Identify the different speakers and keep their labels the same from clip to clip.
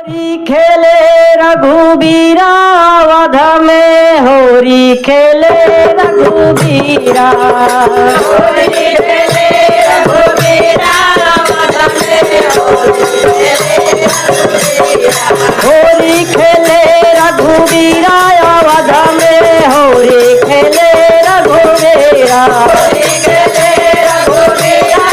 Speaker 1: होरी खेले रघुबीरा वध में, होरी खेले रघुबीरा।
Speaker 2: होरी खेले रघुबीरा वध में,
Speaker 1: होरी खेले रघुबीरा वध में, होरी खेले रघुबीरा।
Speaker 2: होरी खेले रघुबीरा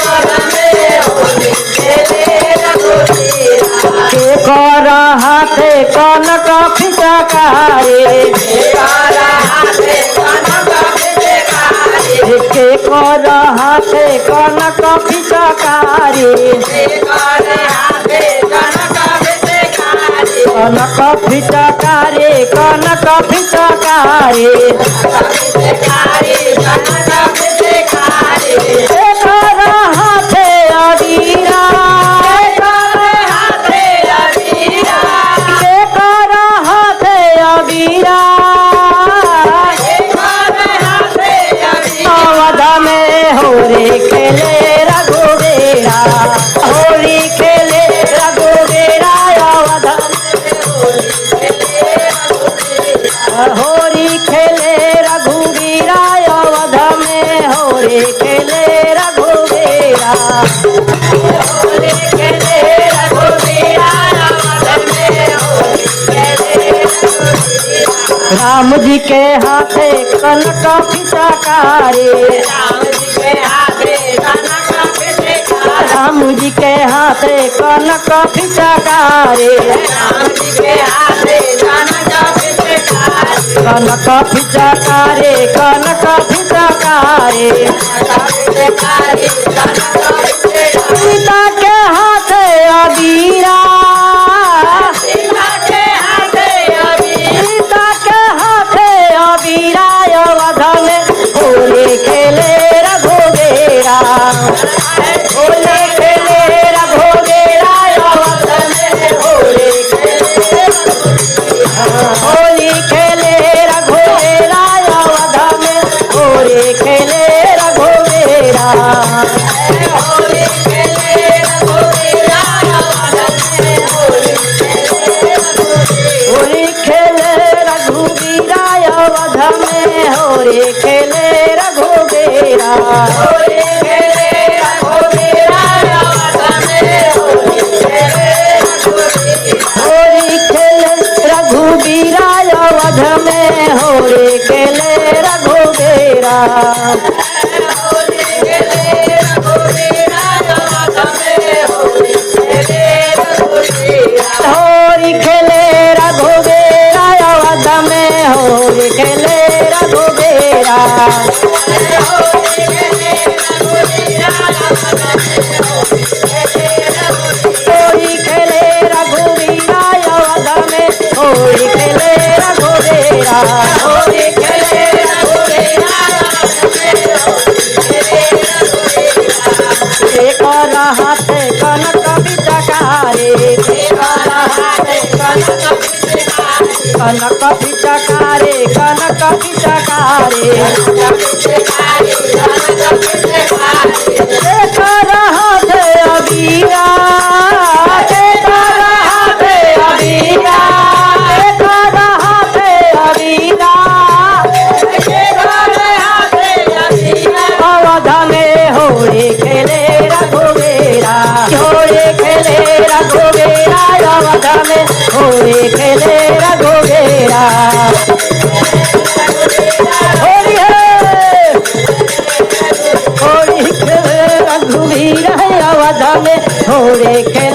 Speaker 2: वध में, होरी खेले रघुबीरा।
Speaker 1: के कर हाथे कनक फिचकारी,
Speaker 2: के कर हाथे कनक फिचकारी,
Speaker 1: के कर हाथे कनक फिचकारी,
Speaker 2: के कर हाथे कनक फिचकारी।
Speaker 1: कनक फिचकारी, कनक फिचकारी।
Speaker 2: फिचकारी कनक फिचकारी,
Speaker 1: के कर हाथे अबीरा,
Speaker 2: के कर हाथे अबीरा,
Speaker 1: के कर हाथे अबीरा।
Speaker 2: के कर हाथे अबीरा।
Speaker 1: वध में होरी खेले रघुबीरा, होरी खेले रघुबीरा वध में, होरी खेले रघुबीरा वध में, होरी खेले रघुबीरा।
Speaker 2: होरी खेले रघुबीरा वध में, होरी खेले रघुबीरा।
Speaker 1: राम जी के हाथे कनक फिचकारी,
Speaker 2: राम जी के हाथे कनक फिचकारी,
Speaker 1: राम जी के हाथे कनक फिचकारी,
Speaker 2: राम जी के हाथे कनक फिचकारी।
Speaker 1: कनक फिचकारी, कनक फिचकारी।
Speaker 2: फिचकारी कनक फिचकारी,
Speaker 1: सीता के हाथे अबीरा,
Speaker 2: सीता के हाथे अबीरा।
Speaker 1: सीता के हाथे अबीरा वध में, होली खेले रघुबीरा, होली खेले रघुबीरा वध में, होली खेले, होली खेले रघुबीरा वध में, होली खेले रघुबीरा।
Speaker 2: होली खेले रघुबीरा वध में, होली खेले रघुबीरा।
Speaker 1: होली खेले रघुबीरा वध में, होली खेले रघुबीरा।
Speaker 2: होली खेले रघुबीरा वध में, होली खेले रघुबीरा।
Speaker 1: होली खेले रघुबीरा वध में, होली खेले रघुबीरा।
Speaker 2: होली खेले रघुबीरा वध में, होली खेले रघुबीरा।
Speaker 1: होली खेले रघुबीरा वध में, होली खेले रघुबीरा।
Speaker 2: होली खेले रघुबीरा वध में, होली खेले रघुबीरा।
Speaker 1: होली खेले रघुबीरा, होली खेले रघुबीरा वध में, होली खेले रघुबीरा। एक हाथे कनक फिचकारी, कनक फिचकारी, कनक फिचकारी। एक हाथे अबीरा, एक हाथे अबीरा, एक हाथे अबीरा। अवध में होली खेले रघुबीरा, होली खेले रघुबीरा अवध में, होली खेले रघुबीरा। होली है, होली खेले रघुबीरा अवध में, होली खेले